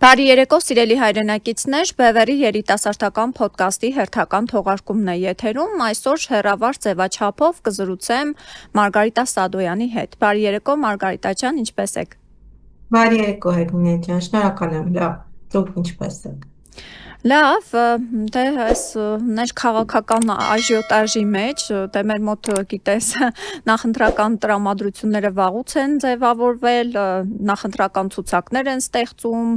Բարի երեկո, սիրելի հայրենակիցներ, Բևերի երիտասարդական փոդքասթի հերթական թողարկումն է եթերում։ Այսօր հեռավար ձևաչափով կզրուցեմ Մարգարիտա Սադոյանի հետ։ Բարի երեկո, Մարգարիտա ջան, ինչպե՞ս եք։ Բարի երեկո, Հերմինե ջան, շնորհակալ եմ, լավ, դուք ինչպե՞ս եք։ Լավ, դե այս ներքաղաքական աժիոտաժի մեջ, դե մեր մոտ գիտես, նախընտրական տրամադրությունները վաղուց են ձևավորվել, նախընտրական ցուցակներ են ստեղծում,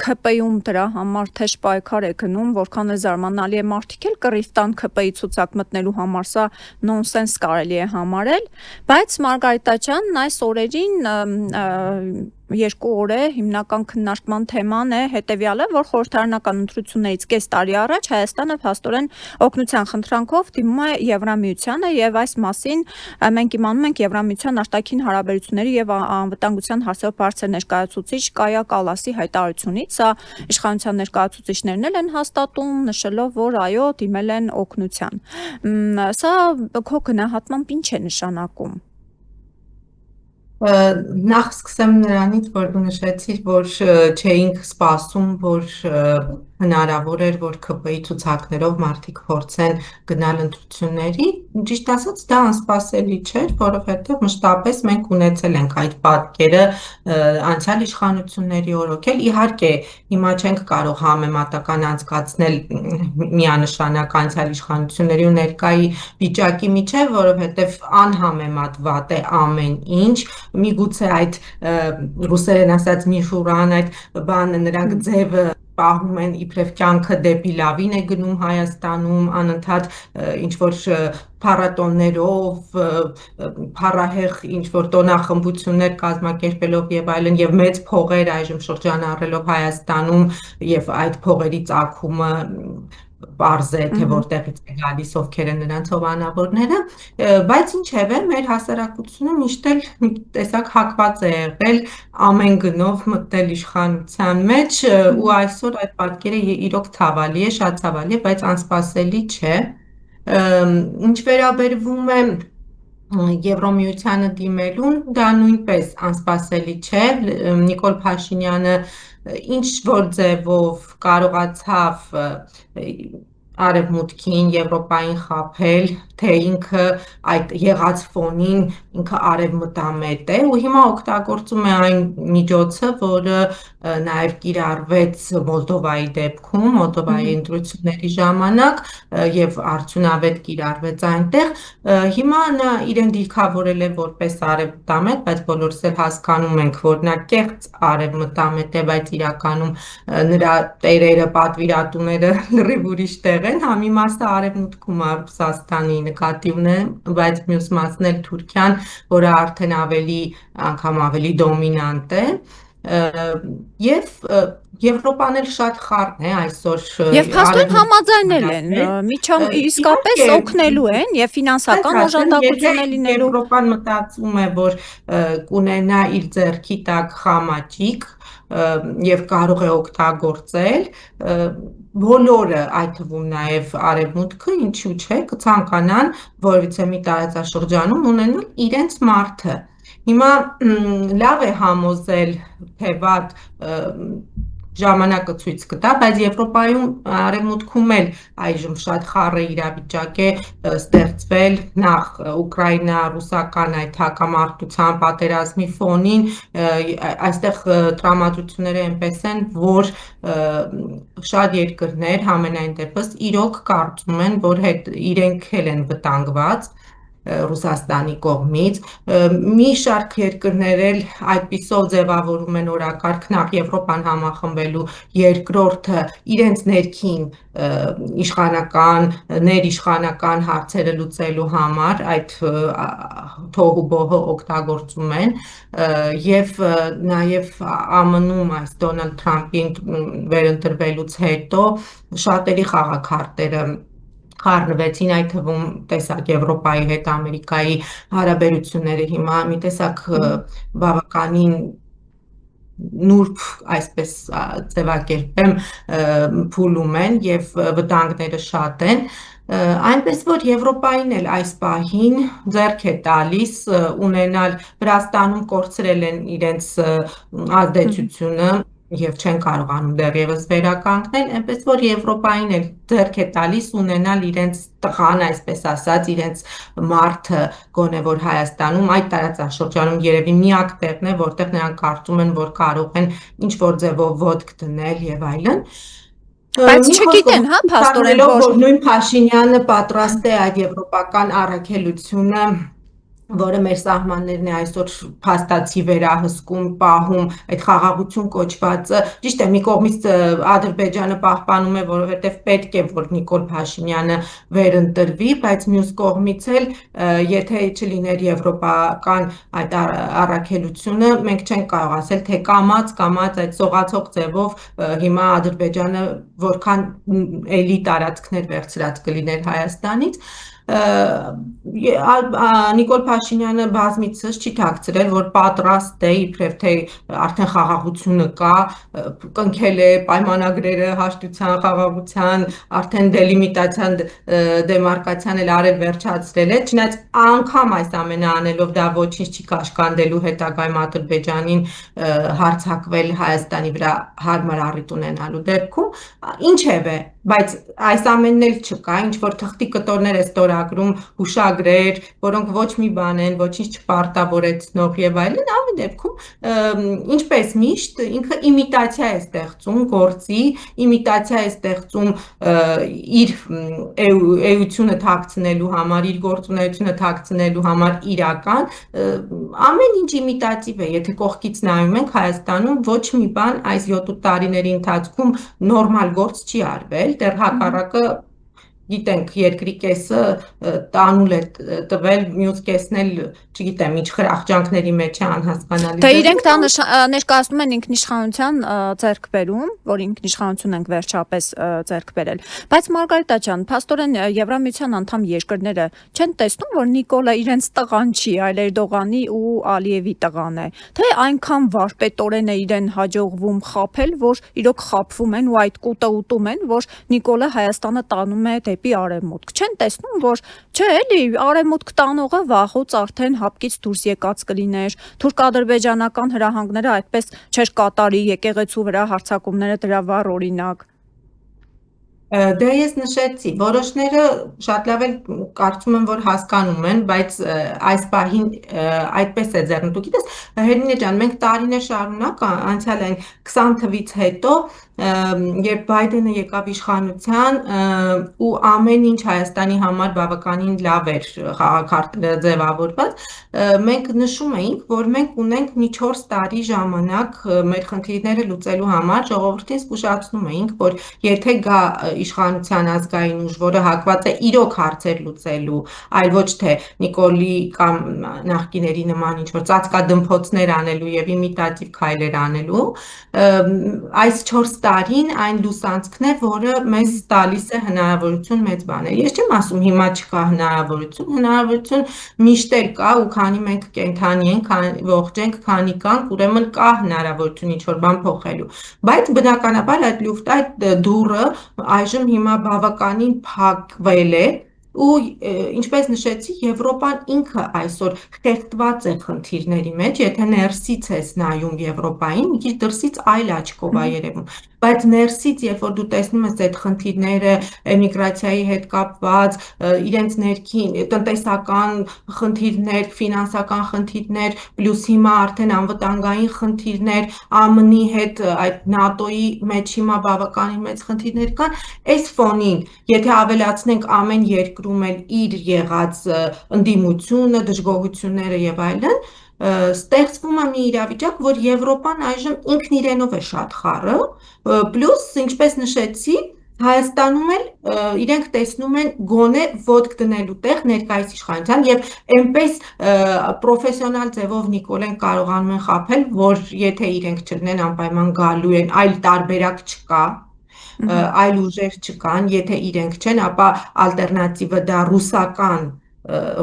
ՔՊ-ում դրա համար թեժ պայքար է գնում, որքան է զարմանալի է մարդիկ էլ կռիվ տան ՔՊ-ի ցուցակ մտնելու համար, սա նոնսենս կարելի է համարել, բայց Մարգարիտա ջան, այս օրերին երկու օր է հիմնական քննարկման թեման է հետևյալը, որ խորհրդարանական ընտրություններից կես տարի առաջ Հայաստանը փաստորեն օգնության խնդրանքով դիմում է Եվրամիությանը եւ այս մասին մենք իմանում ենք Եվրամիության արտաքին հարաբերությունների եւ անվտանգության հարցերով բարձր ներկայացուցիչ Կայա Կալասի հայտարարությունից, սա իշխանության ներկայացուցիչներն էլ են հաստատում, նշելով, որ այո, դիմել են օգնության։ Սա քո գնահատմամբ ինչ է նշանակում։ Նախ սկսեմ նրանից, որ դու նշեցիր, որ չէինք սպասում, որ հնարավոր էր, որ ՔՊ-ի ցուցակներով մարդիկ փորձեն գնալ ընտրությունների, ճիշտ ասած դա անսպասելի չէր, որովհետև մշտապես մենք ունեցել ենք այդ պատկերը անցյալ իշխանությունների օրոքել, իհարկե հիմա չենք կարող համեմատական անցկացնել միանշանակ անցյալ իշխանությունների ու ներկայի վիճակի միջև, որովհետև անհամեմատ վատ է ամեն ինչ, միգուցե այդ ռուսերեն ասած միխուրան այդ բանը նրանք ձևը պահում են իբրև կյանքը դեպի լավին է գնում Հայաստանում, անընդհատ ինչ-որ փառատոններով, փառահեղ ինչ-որ տոնախմբություններ կազմակերպելով եւ այլն եւ մեծ փողեր այժմ շրջանառելով Հայաստանում եւ այդ փողերի ծագումը պարզ է, թե որտեղից է գալիս, ովքեր են նրանց հովանավորները, բայց ինչևէ մեր հասարակությունը միշտ էլ մի տեսակ հակված է եղել ամեն գնով մտնել իշխանության մեջ ու այսօր այդ պատկերը իրոք ցավալի է, շատ ցավալի է, բայց անսպասելի չէ։ Ինչ վերաբերվում է Եվրամիությանը դիմելուն, դա նույնպես անսպասելի չէ, Նիկոլ Փաշինյանը ինչ որ ձևով կարողացավ Արևմուտքին, Եվրոպային խաբել, թե ինքը այդ եղած ֆոնին ինքը արևմտամետ է ու հիմա օգտագործում է այն միջոցը, որը նաև կիրառվեց Մոլդովայի դեպքում, Մոլդովայի ընտրությունների ժամանակ եւ արդյունավետ կիրառվեց այնտեղ, հիմա նա իրեն դիրքավորել է որպես արևմտամետ, բայց բոլորս էլ հասկանում ենք, որ նա կեղծ արևմտամետ է, բայց իրականում նրա տերերը, պատվիրատուները լրիվ ուրիշ տեղ են, մի մասը արևմուտքում է Ռուսաստանի նկատի ունեմ, բայց մյուս մասն էլ Թուրքիան, որը արդեն անգամ ավելի դոմինանտ է եւ Եվրոպան էլ շատ խառն է այսօր եւ փաստորեն համաձայնել են միջամ իսկապես օգնելու են եւ ֆինանսական օժանդակություն է լինելու Եվրոպան մտածում է, որ կունենա իր ձեռքի տակ խամաճիկ եւ կարող է օգտագործել բոլորը, այդ թվում նաև արևմուտքը, ինչու՞ չէ, կցանկանան որևիցե մի տարածաշրջանում ունենալ իրենց մարդը։ Հիմա լավ է համոզել, թե վատ ժամանակը ցույց կտա, բայց Եվրոպայում արևմուտքում էլ այժմ շատ խառը իրավիճակ է ստեղծվել նախ ուկրաինա-ռուսական այդ հակամարտության պատերազմի ֆոնին, այստեղ տրամադրությունները այնպես են, որ շատ երկրներ համենայն դեպս իրոք կարծում են, որ իրենք էլ են վտանգված Ռուսաստանի կողմից, մի շարք երկրներ էլ այդպիսով ձևավորում են օրակարգ, նախ Եվրոպան համախմբելու, երկրորդը իրենց ներքին իշխանական, ներիշխանական հարցերը լուծելու համար այդ թոհուբոհը օգտագործում են եւ նաեւ ԱՄՆ-ում այս Դոնալդ Թրամփի վերընտրվելուց հետո շատերի խաղաքարտերը խառնվեցին, այդ թվում տեսակ Եվրոպայի հետ Ամերիկայի հարաբերությունները հիմա մի տեսակ բավականին նուրբ, այսպես ձևակերպեմ, փուլում են եւ վտանգները շատ են, այնպես որ Եվրոպային էլ այս պահին ձեռք է տալիս ունենալ Վրաստանում կորցրել են իրենց ազդեցությունը եւ չեն կարողանում դեռևս վերականգնել, այնպես որ Եվրոպային էլ ձեռք է տալիս ունենալ իրենց տղան, այսպես ասած, իրենց մարդը, գոնե որ Հայաստանում այդ տարածաշրջանում երևի միակ տեղն է, որտեղ նրանք կարծում են, որ կարող են ինչ որ ձևով ոտք դնել եւ այլն։ Բայց չգիտեն, հա, փաստորեն, որ նույն Փաշինյանը պատրաստ է այդ եվրոպական առաքելությունը, որը մեր սահմաններն է այսօր փաստացի վերահսկում, պահում, այդ խաղաղություն կոչվածը, ճիշտ է, մի կողմից Ադրբեջանը պահպանում է, որովհետև պետք է, որ Նիկոլ Փաշինյանը վերընտրվի, բայց մյուս կողմից էլ, եթե չլիներ եվրոպական այդ առաքելությունը, մենք չենք կարող ասել, թե կամաց այդ սողացող ձևով հիմա Ադրբեջանը որքան էլի տարածքներ վերցրած կլիներ Հայաստանից, Նիկոլ Փաշինյանը բազմիցս չի թաքցրել, որ պատրաստ է, իբրև թե արդեն խաղաղությունը կա, կնքել է պայմանագրերը հաշտության, խաղաղության, արդեն դելիմիտացիան, դեմարկացիան էլ արել վերջացրել է, չնայած անգամ այս ամենը անելով դա ոչինչ չի կաշկանդելու հետագայում Ադրբեջանին հարձակվել Հայաստանի վրա հարմար առիթ ունենալու դեպքում, ինչևէ, բայց այս ամենն էլ չկա, ինչ որ թղթի կտորներ է ստորագրում, հուշագրեր, որոնք ոչ մի բան են, ոչինչ չպարտավորեցնող եւ այլն, ամեն դեպքում ինչպես միշտ ինքը իմիտացիա է ստեղծում գործի, իմիտացիա է ստեղծում իր էությունը թաքցնելու համար, իր գործունեությունը թաքցնելու համար իրական, ամեն ինչ իմիտատիվ է, եթե կողքից նայում ենք Հայաստանում ոչ մի բան այս 7-8 տարիների ընթացքում նորմալ գործ չի արվել, դեռ հակառակը գիտենք, երկրի կեսը տանուլ է տվել, մյուս կեսն էլ, չգիտեմ, ինչ խրախճանքների մեջ է անհասկանալի։ Թե իրենք դա ներկայացնում են ինքնիշխանության ձեռքբերում, որ ինքնիշխանություն ենք վերջապես ձեռք բերել։ Բայց Մարգարիտա ջան, փաստորեն Եվրամիության անդամ երկրները չեն տեսնում, որ Նիկոլը իրենց տղան չի, այլ Էրդողանի ու Ալիևի տղան է։ Թե այնքան վարպետորեն է իրեն հաջողվում խաբել, որ իրոք խաբվում են ու այդ կուտը ուտում են, որ Նիկոլը Հայաստանը տանում է դեպի արևմուտք։ Չեն տեսնում, որ չէ, էլի արևմուտք տանողը վաղուց արդեն հապկից դուրս եկած կլիներ, թուրք-ադրբեջանական հրահանգները այդպես չէր կատարի, եկեղեցու վրա հարձակումները դրա վառ օրինակ։ Դե ես նշեցի, որոշները շատ լավ էլ կարծում եմ, որ հասկանում են, բայց այս պահին այդպես է ձեռնտու։ Գիտես, Հերմինե ջան, մենք տարիներ շարունակ անցյալ այն 20 թվից հետո, երբ Բայդենը եկավ իշխանության ու ամեն ինչ Հայաստանի համար բավականին լավ էր խաղաքարտերը ձևավորված, մենք նշում էինք, որ մենք ունենք մի 4 տարի ժամանակ մեր խնդիրները լուծելու համար, ժողովրդին զգուշացնում էինք, որ եթե գա իշխանության ազգային ուժ, որը հակված է իրոք հարցեր լուծելու, այլ ոչ թե Նիկոլի կամ նախկիների նման ինչ-որ ծածկադմփոցներ անելու եւ իմիտատիվ քայլեր անելու, այս 4 տարին այն լուսանցքն է, որը մեզ տալիս է հնարավորություն մեծ բաներ։ Ես չեմ ասում հիմա չկա հնարավորություն միշտ էլ կա ու քանի մենք կենդանի ենք, ողջ ենք, քանի կանք, ուրեմն կա հնարավորություն ինչ-որ բան փոխելու։ Բայց բնականաբար այդ լուֆտը, այդ դուռը այժմ հիմա բավականին փակվել է ու ինչպես նշեցի, Եվրոպան ինքը այսօր խեղդված է խնդիրների մեջ, եթե ներսից ես նայում Եվրոպային, մի քիչ դրսից այլ աչքով է երևում, բայց ներսից, երբ որ դու տեսնում ես այդ խնդիրները, էմիգրացիայի հետ կապված, իրենց ներքին տնտեսական խնդիրներ, ֆինանսական խնդիրներ, պլյուս հիմա արդեն անվտանգային խնդիրներ, ԱՄՆ-ի հետ այդ ՆԱՏՕ-ի մեջ հիմա բավականին մեծ խնդիրներ կան, այս ֆոնին, եթե ավելացնենք ամեն երկրում էլ իր եղած ընդդիմությունը, դժգոհությունները եւ այլն, ստեղծվում է մի իրավիճակ, որ Եվրոպան այժմ ինքն իրենով է շատ խառը, պլյուս, ինչպես նշեցի, Հայաստանում էլ իրենք տեսնում են գոնե ոտք դնելու տեղ ներկայիս իշխանության եւ այնպես պրոֆեսիոնալ ձևով Նիկոլեն կարողանում են խաբել, որ եթե իրենք չլինեն անպայման գալու են, այլ տարբերակ չկա, այլ ուժեր չկան, եթե իրենք չեն, ապա ալտերնատիվը դա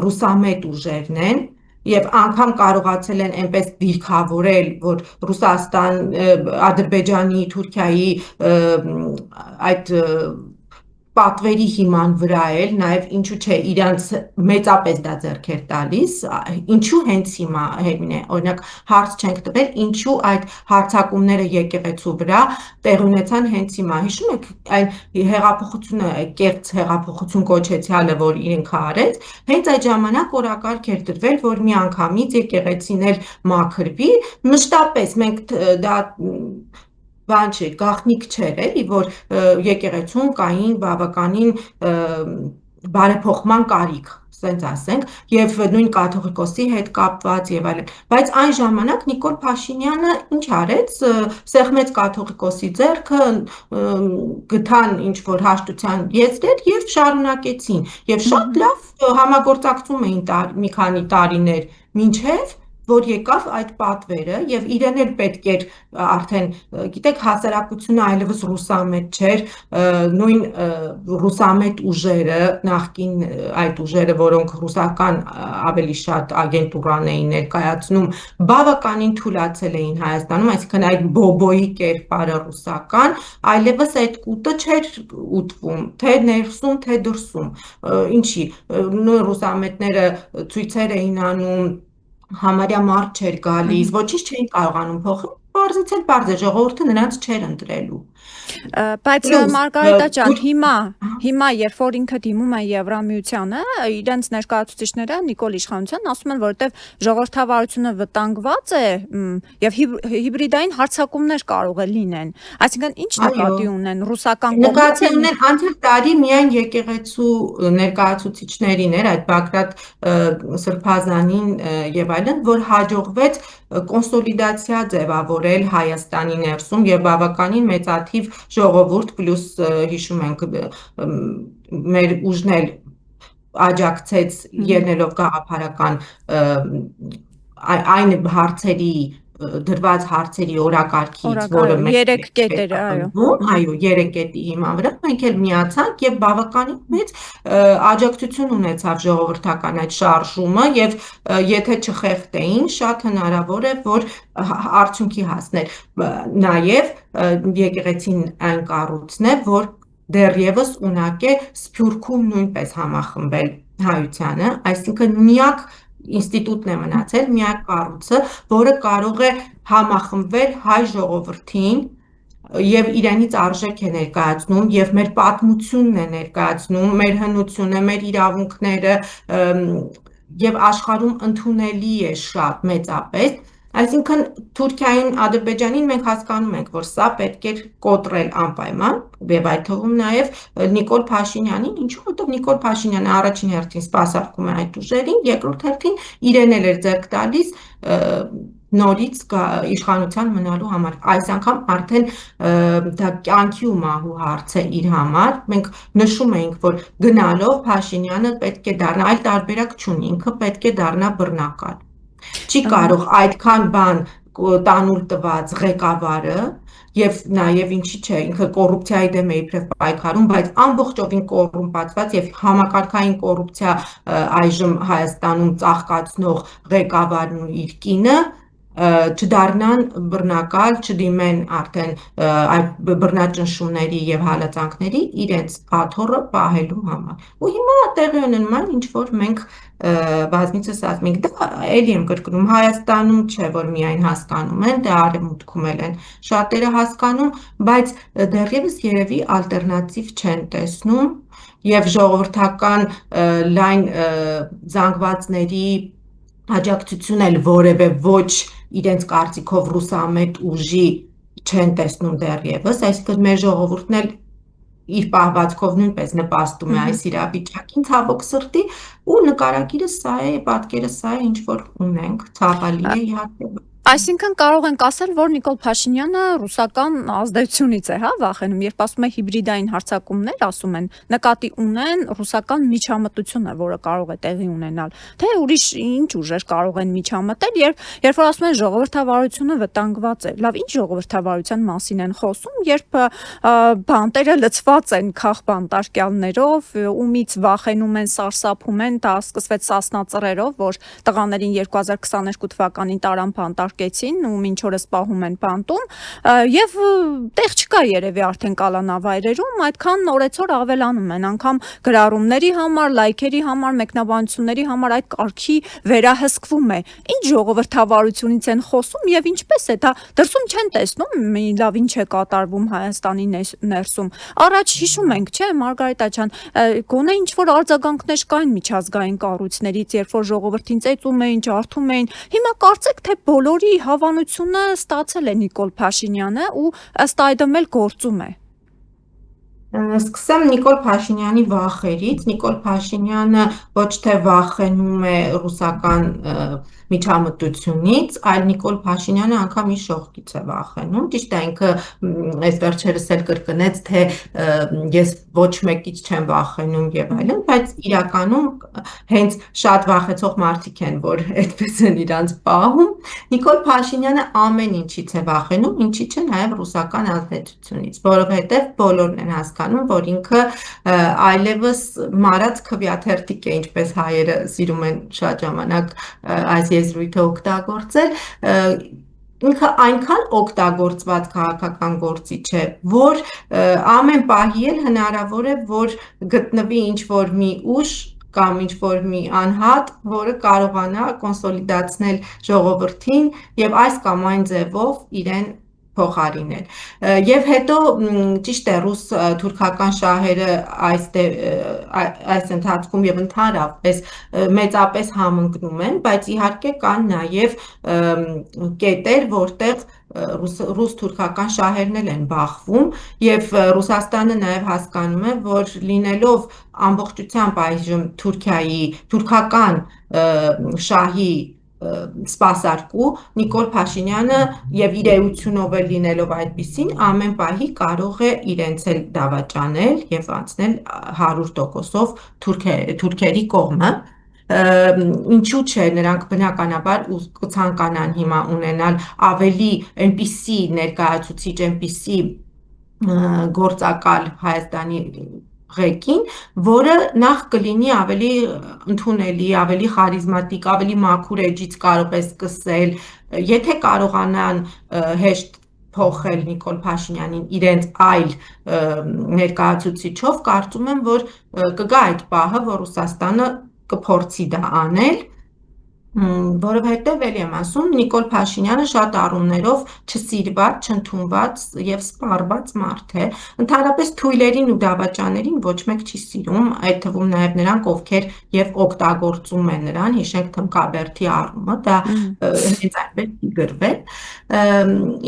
ռուսամետ ուժերն են եւ անգամ կարողացել են այնպես դիրքավորել, որ Ռուսաստան, Ադրբեջանի, Թուրքիայի այդ պատվերի հիման վրա էլ, նաև ինչու չէ իրանց մեծապես դա ձեռք էր տալիս, ինչու հենց հիմա Հերմինե, օրինակ հարց չենք տվել, ինչու այդ հարձակումները եկեղեցու վրա տեղի ունեցան հենց հիմա։ Հիշում եք այն հեղափոխությունը, կեղծ հեղափոխություն կոչեցյալը, որ ինքը արեց, հենց այդ ժամանակ օրակարգ էր դրվել, որ միանգամից եկեղեցին էլ մաքրվի, մշտապես մենք դա բան չէ, գաղտնիք չէր էլի, որ եկեղեցում կային բավականին բարեփոխման կարիք, ասենց ասենք, եւ նույն կաթողիկոսի հետ կապված եւ այլն, բայց այն ժամանակ Նիկոլ Փաշինյանը ինչ արեց, սեղմեց կաթողիկոսի ձեռքը, գտան ինչ որ հաշտության եզրեր եւ շարունակեցին եւ շատ լավ համագործակցում էին մի քանի տարիներ մինչեւ որ եկավ այդ պատվերը եւ իրեն էլ պետք էր արդեն գիտեք հասարակությունը այլևս ռուսամետ չէր նույն ռուսամետ ուժերը նախկին այդ ուժերը որոնք ռուսական ավելի շատ ագենտուրան էին ներկայացնում բավականին թուլացել էին Հայաստանում այսինքն այդ բոբոյի կերպարը ռուսական այլևս այդ կուտը չէր ուտվում թե ներսում թե դրսում ինչի նույն ռուսամետները ցույցեր էին անում համարյա մարդ չէր գալիս, ոչինչ չէին կարողանում փոխել, պարզից էլ պարզ է, ժողովուրդը նրանց չէր ընտրելու։ Բայց Մարգարիտա ջան, հիմա երբ որ ինքը դիմում է Եվրամիությանը, իրենց ներկայացուցիչները Նիկոլ իշխանության ասում են, որովհետև ժողովրդավարությունը վտանգված է եւ հիբրիդային հարձակումներ կարող է լինեն։ Այսինքն ինչ նկատի ունեն ռուսական կողմից։ Նկատի ունեն անցյալ տարի միայն եկեղեցու ներկայացուցիչներին էր այդ Բագրատ Սրբազանին եւ այլն, որ հաջողվեց կոնսոլիդացիա ձևավորել Հայաստանի ներսում եւ բավականին մեծաթիվ ժողովուրդ պլյուս հիշում ենք մեր ուժն էլ աջակցեց ելնելով գաղափարական այն հարցերի դրված հարցերի օրակարգից, որը երեք կետերը, այո, երեք կետի հիման վրա մենք էլ միացանք եւ բավականին մեծ աջակցություն ունեցավ ժողովրդական այդ շարժումը եւ եթե չխեղդեին, շատ հնարավոր է, որ արդյունքի հասներ։ Նաեւ եկեղեցին այն կառույցն է, որ դեռևս ունակ է Սփյուռքում նույնպես համախմբել հայությանը, այսինքն միակ ինստիտուտն է մնացել, միակ կառույցը, որը կարող է համախմբվել հայ ժողովրդին եւ իրանից արժեք է ներկայացնում եւ մեր պատմությունն է ներկայացնում, մեր հնությունը, մեր իրավունքները եւ աշխարհում ընդունելի է շատ մեծապես Այսինքն Թուրքիային, Ադրբեջանին մենք հասկանում ենք, որ սա պետք է կոտրել անպայման եւ այդ թվում նաեւ Նիկոլ Փաշինյանին, ինչու որտեղ Նիկոլ Փաշինյանը առաջին հերթին սպասարկում է այդ ուժերին, երկրորդ հերթին իրեն էլ էր ձեռք տալիս նորից իշխանության մնալու համար։ Այս անգամ արդեն դա կյանքի ու մահու հարց է իր համար։ Մենք նշում էինք, որ գնալով Փաշինյանը պետք է դառնա, այլ տարբերակ չունի, ինքը պետք է դառնա բռնակալ։ Չի կարող այդքան բան տանուլ տված ղեկավարը եւ նաեւ ինչի՞ չէ ինքը կոռուպցիայի դեմ է իբրև պայքարում, բայց ամբողջովին կոռումպացված եւ համակարգային կոռուպցիա այժմ Հայաստանում ծաղկացնող ղեկավարն ու իր կինը չդառնան բռնակալ, չդիմեն արդեն այդ բռնաճնշումների եւ հալածանքների իրենց աթոռը պահելու համար։ Ու հիմա տեղի ունենում ինչ որ մենք բազմիցս ասում ենք, դա էլի եմ կրկնում, Հայաստանում չէ, որ միայն հասկանում են, դա արևմուտքում էլ են շատերը հասկանում, բայց դեռևս երևի ալտերնատիվ չեն տեսնում եւ ժողովրդական լայն զանգվածների աջակցություն էլ որևէ ոչ իրենց կարծիքով ռուսամետ ուժի չեն տեսնում դեռևս, այսինքն մեր ժողովուրդն էլ իր պահվածքով նույնպես նպաստում է այս իրավիճակին ցավոք սրտի ու նկարագիրը սա է, պատկերը սա է, ինչ որ ունենք, ցավալի է իհարկե Այսինքն կարող ենք ասել, որ Նիկոլ Փաշինյանը ռուսական ազդեցությունից է, հա, վախենում, երբ ասում է հիբրիդային հարձակումներ, ասում են, նկատի ունեն ռուսական միջամտությունը, որը կարող է տեղի ունենալ, թե ուրիշ ինչ ուժեր կարող են միջամտել, երբ որ ասում են ժողովրդավարությունը վտանգված է, լավ, ինչ ժողովրդավարության մասին են խոսում, երբ բանտերը լցված են քաղբանտարկյալներով, ումից վախենում են, սարսափում են, դա սկսվեց Սասնա ծռերով, որ տղաներին 2022 թվականին տարան բանտարկել թողարկեցին ու մինչ օրս պահում են բանտում, եւ տեղ չկա երևի արդեն կալանավայրերում, այդքան օրեցօր ավելանում են, անգամ գրառումների համար, լայքերի համար, մեկնաբանությունների համար այդ կարգի վերահսկվում է։ Ինչ ժողովրդավարությունից են խոսում եւ ինչպես է դա դրսում չեն տեսնում, լավ ինչ է կատարվում Հայաստանի ներսում։ Առաջ հիշում ենք, չէ, Մարգարիտ ջան, գոնե ինչ որ արձագանքներ կային միջազգային կառույցներից, երբ որ ժողովրդին ծեծում էին, ջարդում էին։ Հիմա կարծեք թե բոլորի հավանությունը ստացել է Նիկոլ Փաշինյանը ու ըստ այդմ էլ գործում է։ Սկսեմ Նիկոլ Փաշինյանի վախերից։ Նիկոլ Փաշինյանը ոչ թե վախենում է ռուսական միջամտությունից, այլ Նիկոլ Փաշինյանը անգամ իր շողքից է վախենում։ Ճիշտ է, ինքը այս վերջերս էլ կրկնեց, թե ես ոչ մեկից չեմ վախենում եւ այլն, բայց իրականում հենց շատ վախեցող մարդիկ են, որ այդպես են իրանց պահում։ Նիկոլ Փաշինյանը ամեն ինչից է վախենում, ինչի՞ չէ նաեւ ռուսական ազդեցությունից, որովհետեւ բոլորն են հասկանում, որ ինքը այլևս մարած քվյաթերթիկ է, ինչպես հայերը սիրում են շատ ժամանակ այս եզրույթը օգտագործել, ինքը այնքան օգտագործված քաղաքական գործիչ է, որ ամեն պահի էլ հնարավոր է, որ գտնվի ինչ-որ մի ուժ կամ ինչ-որ մի անհատ, որը կարողանա կոնսոլիդացնել ժողովրդին եւ այս կամ այն ձևով իրեն փոխարինել։ Եվ հետո ճիշտ է, ռուս-թուրքական շահերը այս ընթացքում եւ ընդհանրապես մեծապես համընկնում են, բայց իհարկե կան նաեւ կետեր, որտեղ ռուս-թուրքական շահերն էլ են բախվում եւ Ռուսաստանը նաեւ հասկանում է, որ լինելով ամբողջությամբ այժմ թուրքական շահի սպասարկու, Նիկոլ Փաշինյանը եւ իր էությունով էլ լինելով այդպիսին ամեն պահի կարող է իրենց էլ դավաճանել եւ անցնել 100%-ով թուրքերի կողմը։ Ինչու՞ չէ, նրանք բնականաբար կցանկանան հիմա ունենալ ավելի այնպիսի ներկայացուցիչ, այնպիսի գործակալ Հայաստանի ղեկին, որը նախ կլինի ավելի ընդունելի, ավելի խարիզմատիկ, ավելի մաքուր էջից կարող է սկսել, եթե կարողանան հեշտ փոխել Նիկոլ Փաշինյանին իրենց այլ ներկայացուցիչով, կարծում եմ, որ կգա այդ պահը, որ Ռուսաստանը կփորձի դա անել, որովհետև էլի եմ ասում, Նիկոլ Փաշինյանը շատ առումներով չսիրված, չընդունված եւ սպառված մարդ է։ Ընդհանրապես թույլերին ու դավաճաներին ոչ մեկ չի սիրում, այդ թվում նաեւ նրանք, ովքեր եւ օգտագործում են նրան, հիշենք Թմկաբերդի առումը, դա հենց այնպես գրվել։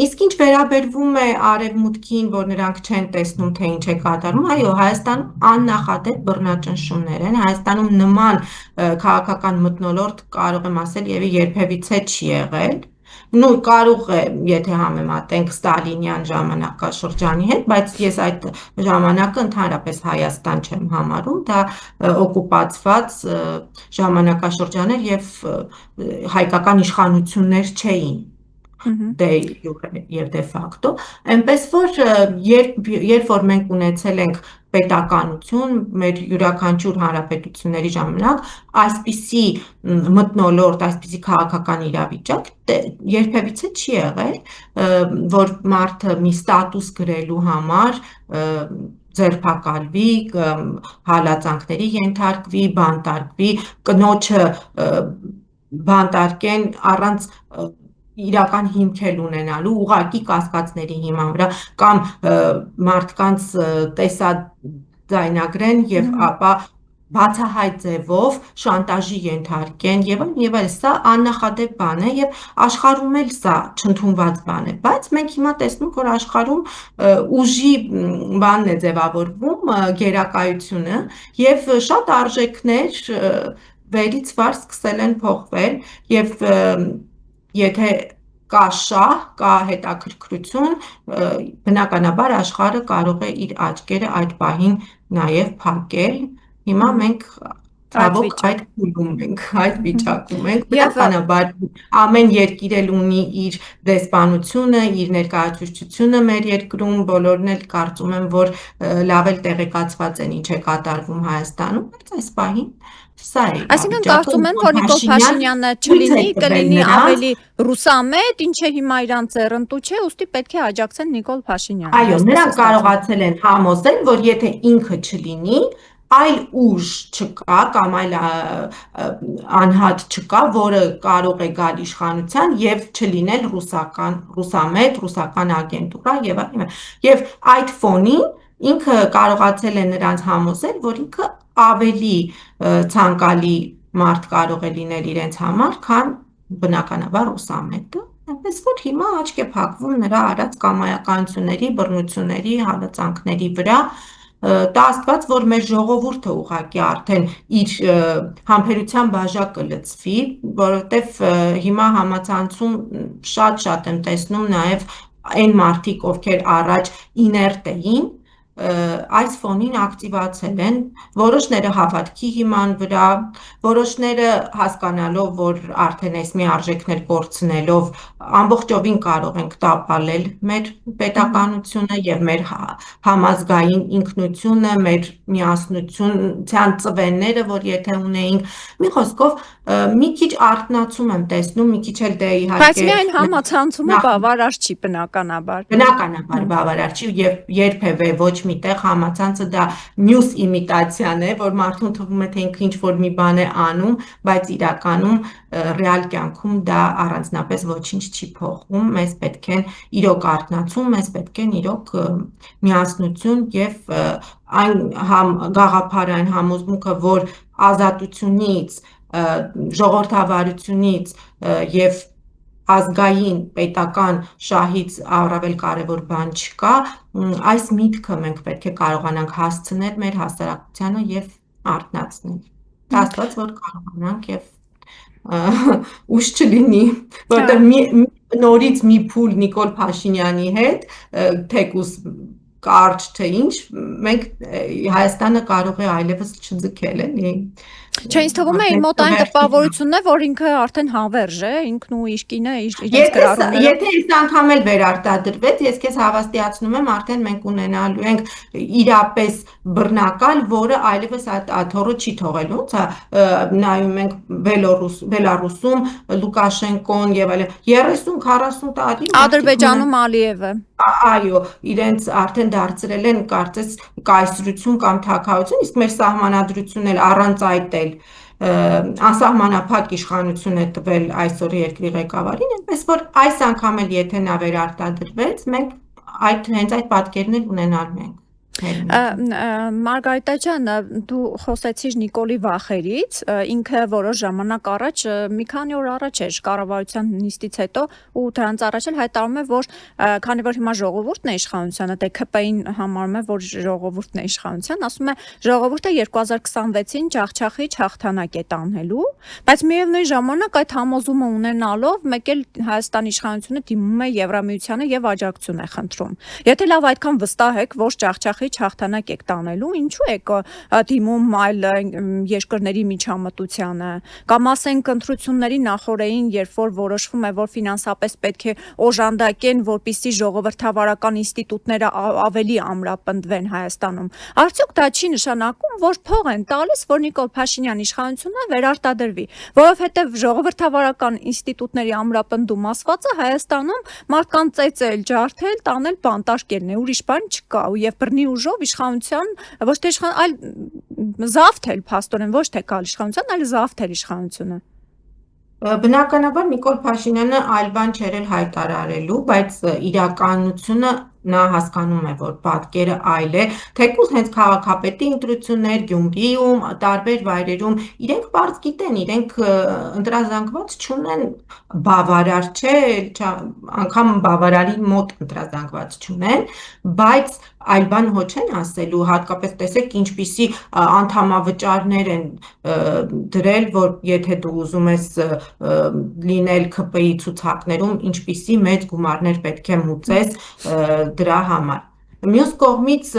Իսկ ինչ վերաբերվում է արևմուտքին, որ նրանք չեն տեսնում, թե ինչ է կատարում, այո, Հայաստանում աննախադեպ բռնաճնշումներ են, Հայաստանում նման քաղաքական մթնոլորտ կարող եմ ասել երբևիցե չի եղել, կարող է, եթե համեմատենք Ստալինյան ժամանակաշրջանի հետ, բայց ես այդ ժամանակը ընդհանրապես Հայաստան չեմ համարում, դա օկուպացված ժամանակաշրջան էր եւ հայկական իշխանություններ չէին դե յուրե եւ դե ֆակտո, այնպես որ երբ որ մենք ունեցել ենք պետականություն մեր յուրաքանչյուր հանրապետությունների ժամանակ, այսպիսի մթնոլորտ, այսպիսի քաղաքական իրավիճակ երբևիցե չի եղել, որ մարդը մի ստատուս գրելու համար ձերբակալվի, հալածանքների ենթարկվի, բանտարկվի, կնոջը բանտարկեն առանց իրական հիմքեր ունենալու, ուղղակի կասկածների հիման վրա, կամ մարդկանց տեսաձայնագրեն եւ ապա բացահայտ ձևով շանտաժի ենթարկեն եւ այլն, սա աննախադեպ բան է եւ աշխարհում էլ սա չընդունված բան է, բայց մենք հիմա տեսնում, որ աշխարհում ուժի բանն է ձևավորվում, գերակայությունը եւ շատ արժեքներ վերից վար սկսել են փոխվել եւ եթե կա շահ, կա հետաքրքրություն, բնականաբար աշխարհը կարող է իր աչքերը այդ պահին նաև փակել։ Հիմա մենք Ցավոք այդ փուլում ենք, այդ վիճակում ենք, բնականաբար ամեն երկիր էլ ունի իր դեսպանությունը, իր ներկայացուցչությունը մեր երկրում, բոլորն էլ կարծում եմ, որ լավ էլ տեղեկացված են ինչ է կատարվում Հայաստանում, բայց այս պահին սա է Այսինքն կարծում են, որ Նիկոլ Փաշինյանը չլինի, կլինի ավելի ռուսամետ, ինչը հիմա իրան ձեռնտու չէ, ուստի պետք է աջակցեն Նիկոլ Փաշինյանին։ Այո, նրանք կարողացել են համոզել, որ եթե ինքը չլինի, այլ ուժ չկա կամ այլ անհատ չկա, որը կարող է գալ իշխանության եւ չլինել ռուսամետ, ռուսական ագենտուրա եւ այլն։ Եվ այդ ֆոնին ինքը կարողացել է նրանց համոզել, որ ինքը ավելի ցանկալի մարդ կարող է լինել իրենց համար, քան բնականաբար ռուսամետը, այնպես որ հիմա աչք է փակվում նրա արած կամայականությունների, բռնությունների, հալածանքների վրա։ Տա Աստված, որ մեր ժողովուրդը ուղղակի արդեն իր համբերության բաժակը լցվի, որովհետև հիմա համացանցում շատ եմ տեսնում նաև այն մարդիկ, ովքեր առաջ իներտ էին, այս ֆոնին ակտիվացել են, որոշները հավատքի հիման վրա, որոշները հասկանալով, որ արդեն այս մի արժեքներ կորցնելով ամբողջովին կարող ենք տապալել մեր պետականությունը եւ մեր համազգային ինքնությունը, մեր միասնության ծվենները, որ եթե ունեինք, մի խոսքով մի քիչ արթնացում եմ տեսնում, մի քիչ էլ դե իհարկե Բայց միայն համացանցումը բավարար չի բնականաբար։ Բնականաբար բավարար չի եւ երբեւե ոչ միտեղ համացանցը դա մյուս իմիտացիան է, որ մարդուն թվում է թե ինքը ինչ-որ մի բան է անում, բայց իրականում ռեալ կյանքում դա առանձնապես ոչինչ չի փոխում, մեզ պետք է իրոք արթնացում, մեզ պետք է իրոք միասնություն եւ այն գաղափարային համոզմունքը, որ ազատությունից, ժողովրդավարությունից եւ ազգային պետական շահից առավել կարևոր բան չկա, այս միտքը մենք պետք է կարողանանք հասցնել մեր հասարակությանը եւ արթնացնել։ Աստված որ կարողանանք եւ ուշ չլինի, որտեղ նորից մի փուլ Նիկոլ Փաշինյանի հետ, թեկուս կարճ թե ինչ, մենք Հայաստանը կարող է այլևս չձգել, էլի։ Չէ, ինձ թվում է իր մոտ այն տպավորությունն է, որ ինքը արդեն հավերժ է, ինքն ու իր կինը իրենց գրառումները։ Եթե այս անգամ էլ վերարտադրվեց, ես քեզ հավաստիացնում եմ, արդեն մենք ունենալու ենք իրապես բռնակալ, որը այլևս այդ աթոռը չի թողելու, ոնց է նայում ենք Բելարուսում Լուկաշենկոն եւ այլն 30-40 տարի Ադրբեջանում Ալիևը։ Այո, իրենց արդեն դարձրել են կարծես կայսրություն կամ թագավորություն, իսկ մեր սահմանադրությունն էլ առանց այդ էլ անսահմանափակ իշխանություն է տվել այսօր երկրի ղեկավարին, այնպես որ այս անգամ էլ եթե նա վերարտադրվեց, մենք հենց այդ պատկերն էլ ունենալու ենք։ Մարգարիտա ջան, դու խոսեցիր Նիկոլի վախերից, ինքը որոշ ժամանակ առաջ, մի քանի օր առաջ էր կառավարության նիստից հետո ու դրանց առաջ էլ հայտարարում է, որ քանի որ հիմա ժողովուրդն է իշխանությանը, դե ՔՊ-ին համարում է, որ ժողովուրդն է իշխանության, ասում է ժողովուրդը 2026-ին ջախջախիչ հաղթանակ է տանելու, բայց միևնույն ժամանակ այդ համոզումը ունենալով մեկ էլ Հայաստանի իշխանությունը դիմում է Եվրամիությանը եւ աջակցություն է խնդրում։ Եթե լավ այդքան վստահ եք, որ ջախջախիչ հաղթանակ եք տանելու, ինչու եք դիմում այլ երկրների միջամտությանը, կամ ասենք ընտրությունների նախօրեին, երբ որ որոշվում է, որ ֆինանսապես պետք է օժանդակեն, որպեսզի ժողովրդավարական ինստիտուտները ավելի ամրապնդվեն Հայաստանում, արդյոք դա չի նշանակում, որ փող են տալիս, որ Նիկոլ Փաշինյանի իշխանությունը վերարտադրվի, որովհետև ժողովրդավարական ինստիտուտների ամրապնդում ասվածը Հայաստանում մարդկանց ծեծել, ջարդել, տանել, բանտարկելն է, ուրիշ բան չկա, եւ բռնի ուժով իշխանության, ոչ թե այլ զավթել փաստորեն, ոչ թե կալ իշխանության, այլ զավթել իշխանությունը։ Բնականաբար Նիկոլ Փաշինյանը այլ բան չէր հայտարարելու, բայց իրականությունը նա հասկանում է, որ պատկերը այլ է, թեկուզ հենց քաղաքապետի ընտրություններ Գյումրիում, տարբեր վայրերում, իրենք պարզ գիտեն, իրենք ընտրազանգված չունեն, բավարար չէ, անգամ բավարարի մոտ ընտրազանգված չունեն, բայց այլ բան հո չեն ասելու, հատկապես տեսեք ինչպիսի անդամավճարներ են դրել, որ եթե դու ուզում ես լինել ՔՊ-ի ցուցակներում, ինչպիսի մեծ գումարներ պետք է մուծես դրա համար։ Մյուս կողմից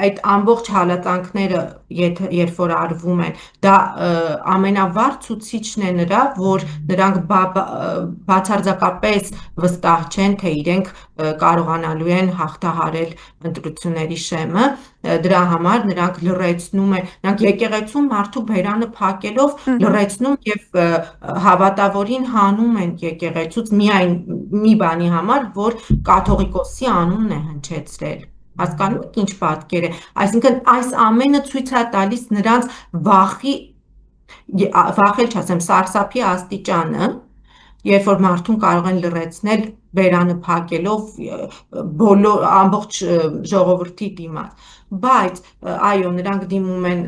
այդ ամբողջ հալածանքները երբ որ արվում են, դա ամենավառ ցուցիչն է նրա, որ նրանք բացարձակապես վստահ չեն, թե իրենք կարողանալու են հաղթահարել ընտրությունների շեմը, դրա համար նրանք լռեցնում են, նրանք եկեղեցում մարդու բերանը փակելով լռեցնում եւ հավատավորին հանում են եկեղեցուց միայն մի բանի համար, որ կաթողիկոսի անունն է հնչեցրել։ Հասկանում եք ինչ պատկեր է, այսինքն այս ամենը ցույց է տալիս նրանց վախել չասեմ, սարսափի աստիճանը, երբ որ մարդուն կարող են լռեցնել բերանը փակելով ամբողջ ժողովրդի դիմաց, բայց այո, նրանք դիմում են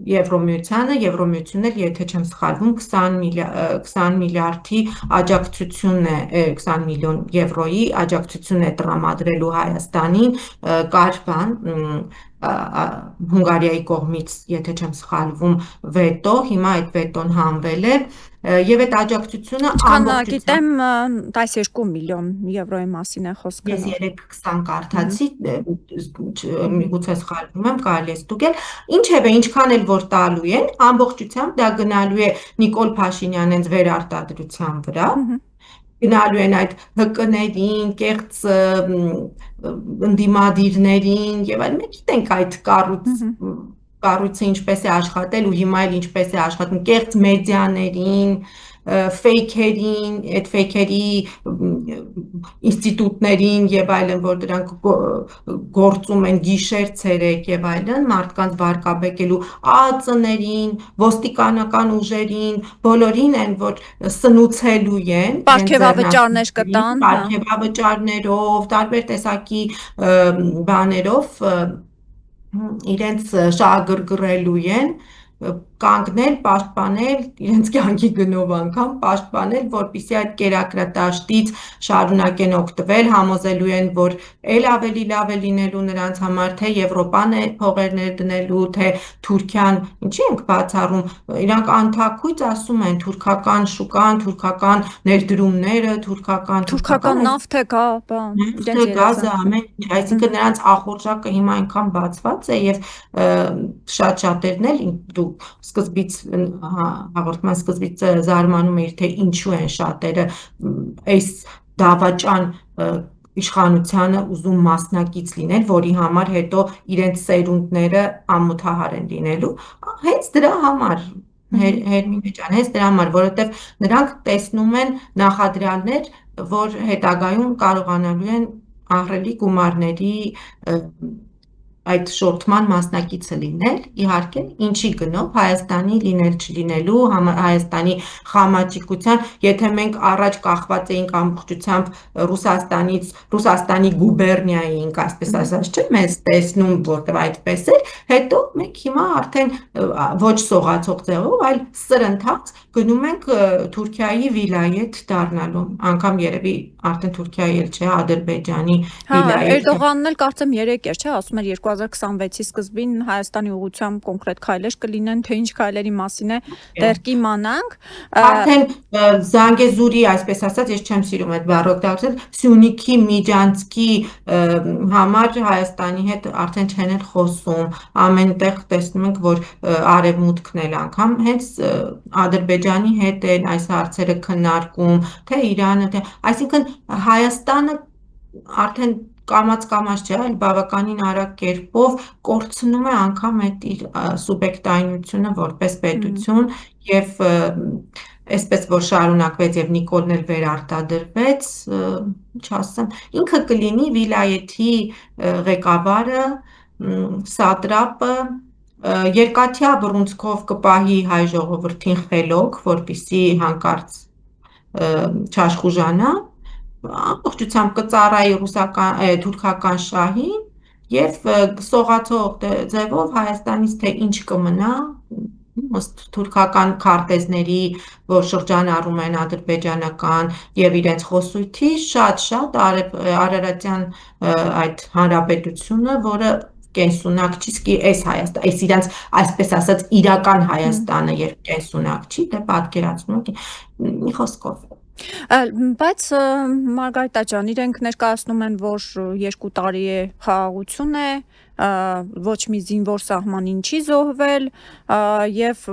Եվրոմիությանը, Եվրոմիությունն էլ, եթե չեմ սխալվում, 20 միլիարդի աջակցությունն է, 20 միլիոն եվրոյի աջակցությունն է տրամադրելու Հայաստանին, կար բան, Հունգարիայի կողմից, եթե չեմ սխալվում, վետո, հիմա այդ վետոն հանվել է, եւ այդ աջակցությունը ամբողջությամբ գիտեմ 12 միլիոն եվրոյի մասին է խոսքը։ Ես 3-20 կարդացի, միգուցե սխալվում եմ, կարելի է ստուգել, ինչևէ, ինչքան էլ որ տալու են, ամբողջությամբ դա գնալու է Նիկոլ Փաշինյանենց վերարտադրության վրա, գնալու են այդ ՀԿ-ներին, կեղծ ընդդիմադիրներին եւ այլն, մենք գիտենք այդ կառույցը ինչպես է աշխատել ու հիմա էլ ինչպես է աշխատում, կեղծ մեդիաներին, ֆեյքերին, այդ ֆեյքերի ինստիտուտներին եւ այլն, որ դրանք գործում են գիշեր, ցերեկ եւ այլն, մարդկանց վարկաբեկելու ԱԱԾ-ներին, ոստիկանական ուժերին, բոլորին են, որ սնուցելու են, պարգևավճարներ կտան, պարգևավճարներով, տարբեր տեսակի բաներով իրենց շահագրգռելու են, կանգնել, պաշտպանել, իրենց կյանքի գնով անգամ պաշտպանել, որպեսզի այդ կերակրատաշտից շարունակեն օգտվել, համոզելու են, որ էլ ավելի լավ է լինելու նրանց համար, թե Եվրոպան է փողեր ներդնելու, թե Թուրքիան, ինչի ենք բացառում, իրանք անթաքույց ասում են թուրքական շուկան, թուրքական ներդրումները, թուրքական նավթը կա, նավթը, գազը, ամեն ինչ, այսինքն նրանց ախորժակը հիմա այնքան բացված է եւ շատ շատերն էլ դու սկզբից հաղորդման սկզբից զարմանում էիր, թե ինչու են շատերը այս դավաճան իշխանությանը ուզում մասնակից լինել, որի համար հետո իրենց սերունդները ամոթահար են լինելու, հենց դրա համար Հերմինե ջան, հենց դրա համար, որովհետև նրանք տեսնում են նախադրյալներ, որ հետագայում կարողանալու են ահռելի գումարների այդ շորթման մասնակիցը լինել, իհարկե, ինչի գնով Հայաստանի լինել չլինելու, Հայաստանի խամաճիկության, եթե մենք առաջ կախված էինք ամբողջությամբ Ռուսաստանի գուբերնիայի էինք, այսպես ասած, չէ, մեզ տեսնում, որտեղ այդպես էր, հետո մենք հիմա արդեն ոչ սողացող ձևով, այլ սրընթաց գնում ենք Թուրքիայի վիլայետ դառնալու, անգամ երևի արդեն Թուրքիայի էլ չէ, Ադրբեջանի վիլայետ։ Էրդողանն էլ կարծեմ 3 էր, չէ, ասում էր 2026-ի սկզբին Հայաստանի ուղղությամբ կոնկրետ քայլեր կլինեն, թե ինչ քայլերի մասին է, դեռ կիմանանք։ Արդեն Զանգեզուրի, այսպես ասած, ես չեմ սիրում այդ բառը օգտագործել, Սյունիքի, Միջանցքի համար Հայաստանի հետ արդեն չեն էլ խոսում, ամենտեղ տեսնում ենք, որ արևմուտքն էլ անգամ հենց Ադրբեջանի հետ են այս հարցերը քննարկում, թե Իրանը, թե այսինքն Հայաստանը արդեն կամաց չէ, այլ բավականին արագ կերպով կորցնում է անգամ այդ իր սուբյեկտայնությունը որպես պետություն եւ այսպես որ շարունակվեց եւ Նիկոլն էլ վերարտադրվեց, ինչ ասեմ, ինքը կլինի վիլայեթի ղեկավարը, սատրապը, երկաթյա բռունցքով կպահի հայ ժողովրդին խելոք, որպեսզի հանկարծ չաշխուժանա, ամբողջությամբ կծառայի թուրքական շահին եւ սողացող ձևով Հայաստանից թե ինչ կմնա ըստ թուրքական քարտեզների, որ շրջանառում են ադրբեջանական եւ իրենց խոսույթի շատ արարատյան այդ հանրապետությունը, որը կենսունակ չի, սկի այս Հայաստան, այս իրենց այսպես ասած իրական Հայաստանը երբ կենսունակ չի, դե պատկերացնում եք մի խոսքով Բայց Մարգարիտա ջան, իրենք ներկայացնում են, որ 2 տարի է խաղաղություն է, ոչ մի զինվոր սահմանին չի զոհվել, եւ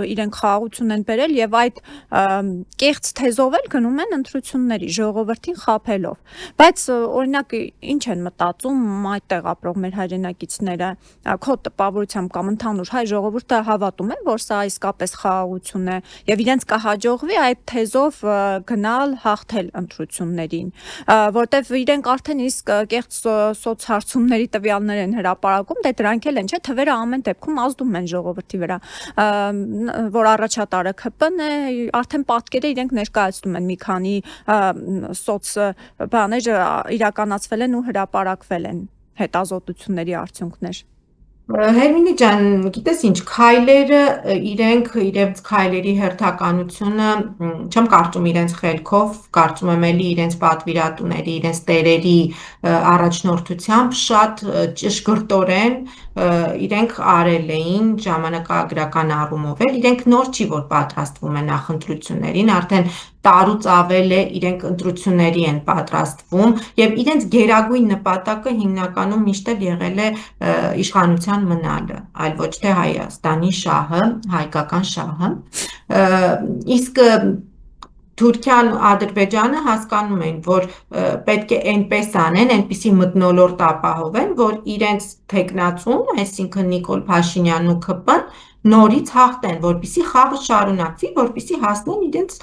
իրենք խաղաղություն են բերել եւ այդ կեղծ թեզով էլ գնում են ընտրությունների ժողովրդին խաբելով։ Բայց օրինակ ինչ են մտածում այդտեղ ապրող մեր հայրենակիցները, քո տպավորությամբ կամ ընդհանուր հայ ժողովուրդը հավատում է, որ սա իսկապես խաղաղություն է եւ իրենց կհաջողվի այդ թեզով գնալ հաղթել ընտրություններին, որտեվ իրենք արդեն իսկ կեղծ սոցհարցումների տվյալներ են հրապարակում, դե դրանք էլ են, չէ, թվերը ամեն դեպքում ազդում են ժողովրդի վրա, որ առաջատարը ՔՊ-ն է, արդեն պատկերը իրենք ներկայացնում են մի քանի սոց բաներ իրականացվել են ու հրապարակվել են հետազոտությունների արդյունքներ։ Հերմինե ջան, գիտես ինչ, քայլերը իրենց քայլերի հերթականությունը չեմ կարծում իրենց խելքով, կարծում եմ էլի իրենց պատվիրատուների, իրենց տերերի առաջնորդությամբ շատ ճշգրտորեն իրենք արել էին ժամանակագրական առումով էլ, իրենք նոր չի, որ պատրաստվում են նախընտրություններին, արդեն տարուց ավել է իրենք ընտրությունների են պատրաստվում եւ իրենց գերագույն նպատակը հիմնականում միշտ էլ եղել է իշխանության մնալը, այլ ոչ թե Հայաստանի շահը, հայկական շահը, իսկ Թուրքիան ու Ադրբեջանը հասկանում են, որ պետք է այնպես անեն, այնպիսի մթնոլորտ ապահովեն, որ իրենց թեկնածուն, այսինքն Նիկոլ Փաշինյանն ու ՔՊ-ն նորից հաղթեն, որպեսզի խաղը շարունակվի, որպեսզի հասնեն իրենց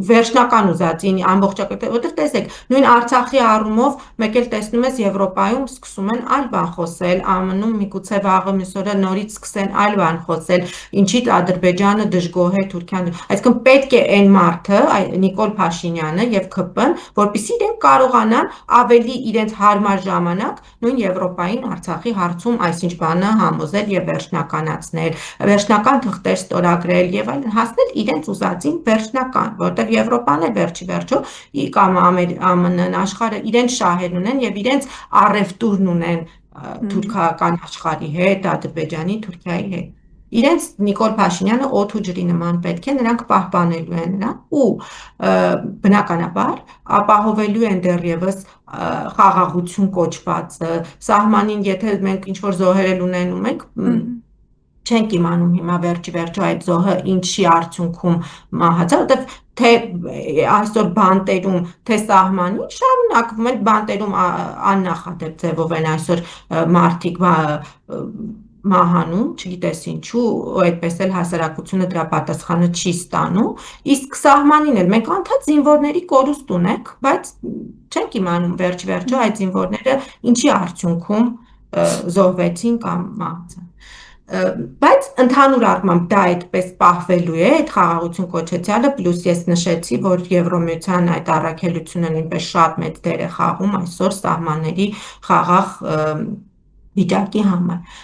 վերջնական ուզածին ամբողջական, որտեղ տեսեք, նույն Արցախի առումով մեկ էլ տեսնում ես Եվրոպայում սկսում են այլ բան խոսել, ԱՄՆ-ում միգուցե վաղը մյուս օրը նորից սկսեն այլ բան խոսել, ինչի Ադրբեջանը դժգոհ է Թուրքիան, այսինքն պետք է այն մարդը, Նիկոլ Փաշինյանը եւ ՔՊ-ն, որպեսզի իրենք կարողանան ավելի իրենց հարմար ժամանակ նույն Եվրոպային Արցախի հարցում այսինչ բանը համոզել եւ վերջնականացնել, վերջնական թղթեր ստորագրել եւ այլն, հասնել իրենց ուզածին վերջնական, որտեղ Եվրոպան էլ վերջի վերջո կամ ԱՄՆ-ն աշխարհը իրենց շահերն ունեն եւ իրենց առևտուրն ունեն թուրքական աշխարհի հետ, Ադրբեջանի, Թուրքիայի հետ։ Իրենց Նիկոլ Փաշինյանը օդ ու ջրի նման պետք է նրանք պահպանելու են նրան ու բնականաբար ապահովելու են դեռևս խաղաղություն կոչվածը, սահմանին, եթե մենք ինչ-որ զոհեր ունենում ենք, չենք իմանում հիմա վերջի վերջո այդ զոհը ինչի արդյունքում մահացավ, որտեղ թե այսօր բանտերում, թե սահմանին շարունակվում են բանտերում աննախադեպ ձևով են այսօր մարդիկ մահանում, չգիտես ինչու, այդպես էլ հասարակությունը դրա պատասխանը չի ստանում, իսկ սահմանին էլ մենք անդադ զինվորների կորուստ ունենք, բայց չենք իմանում վերջ վերջո այդ զինվորները ինչի արդյունքում զոհվեցին կամ մահացան։ Բայց ընդհանուր առմամբ դա այդպես պահվելու է, այդ խաղաղություն կոչեցյալը, պլյուս ես նշեցի, որ Եվրոմիության այդ առաքելությունը նույնպես շատ մեծ դեր է խաղում այսօր սահմանների խաղաղ վիճակի համար։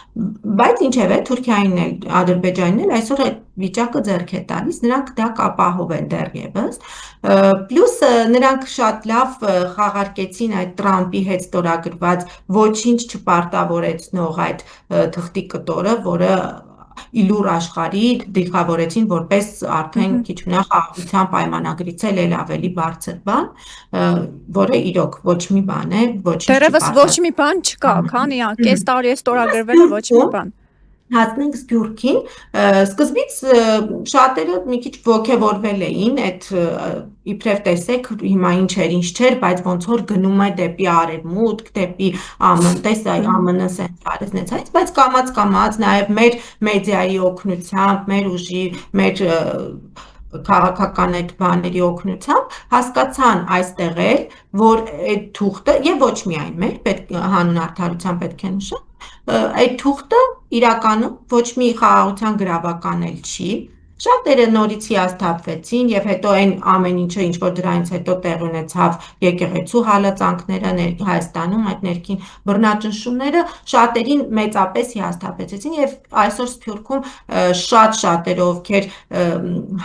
Բայց ինչևէ Թուրքիային էլ, Ադրբեջանին էլ այսօր այդ վիճակը ձեռք է տալիս, նրանք դա կապահովեն դեռևս, պլյուս նրանք շատ լավ խաղարկեցին այդ Տրամպի հետ ստորագրված ոչինչ չպարտավորեցնող այդ թղթի կտորը, որը իլուր աշխարհի դիքավորեցին որպես արդեն քիչ մնա խաղաղության պայմանագրից էլ ավելի բարձր բան, որը իրոք ոչ մի բան է, ոչինչ դեռևս ոչ մի բան չկա, քանի կես տարի է ստորագրվել ոչ մի բան։ Հասնենք Սփյուռքին, սկզբից շատերը մի քիչ ոգևորվել էին, այդ իբրև տեսեք հիմա ինչ չէր, բայց ոնց որ գնում է դեպի արևմուտք, դեպի ԱՄՆ սենց արեց, բայց կամաց, նաև մեր մեդիայի օգնությամբ, մեր ուժի, մեր քաղաքական այդ բաների օգնությամբ հասկացան այստեղ էլ, որ այդ թուղթը եւ ոչ միայն մեր հանուն արդարության պետք է նշեմ, այդ թուղթը իրականում ոչ մի խաղաղության գրավական էլ չի, շատերը նորից հիասթափվեցին եւ հետո այն ամեն ինչը ինչ որ դրանից հետո տեղի ունեցավ եկեղեցու հալածանքները Հայաստանում այդ ներքին բռնաճնշումները շատերին մեծապես հիասթափեցին եւ այսօր Սփյուռքում շատ շատերը ովքեր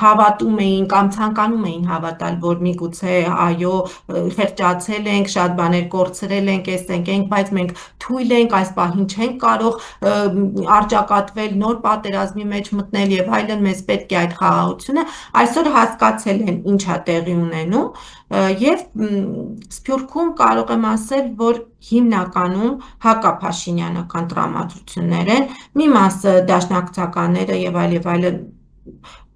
հավատում էին կամ ցանկանում էին հավատալ որ միգուցե այո խեղճացել ենք շատ բաներ կորցրել ենք, բայց մենք թույլ ենք, այս պահին չենք կարող առճակատվել, նոր պատերազմի մեջ մտնել եւ այլն, մեզ պետք է այդ խաղաղությունը, այսօր հասկացել են ինչ է տեղի ունենում եւ Սփյուռքում կարող եմ ասել, որ հիմնականում հակափաշինյանական տրամադրություններ են, մի մասը դաշնակցականները եւ այլն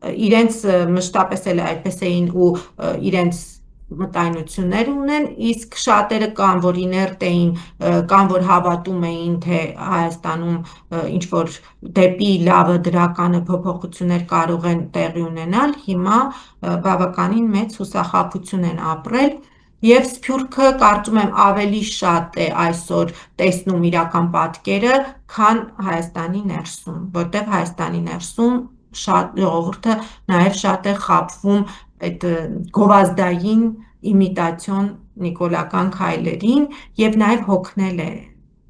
իրենց մշտապես էլ այդպես էին ու իրենց մտայնություններ ունեն, իսկ շատերը կան, որ իներտ էին, կան, որ հավատում էին, թե Հայաստանում ինչ որ դեպի լավը դրականը փոփոխություններ կարող են տեղի ունենալ, հիմա բավականին մեծ հուսախաբություն են ապրել եւ Սփյուռքը կարծում եմ ավելի շատ է այսօր տեսնում իրական պատկերը, քան Հայաստանի ներսում, որտեղ Հայաստանի ներսում շատ ժողովուրդը նաև շատ է խաբվում այդ գովազդային իմիտացիոն նիկոլական քայլերին եւ նաև հոգնել է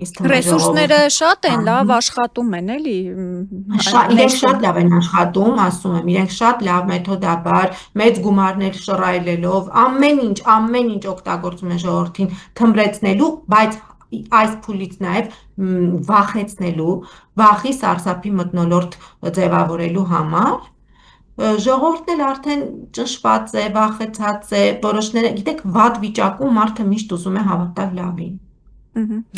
Ռեսուրսները շատ են, լավ աշխատում են, էլի։ Իրենք շատ լավ են աշխատում, ասում եմ, իրենք շատ լավ մեթոդաբար, մեծ գումարներ շռայլելով, ամեն ինչ օգտագործում են ժողովրդին թմրեցնելու, բայց այս փուլից նաև վախեցնելու, վախի սարսափի մթնոլորտ ձևավորելու համար ժողովուրդն էլ արդեն ճնշված է, վախեցած է, որոշները, գիտեք, վատ վիճակում մարդը միշտ ուզում է հավատալ լավին։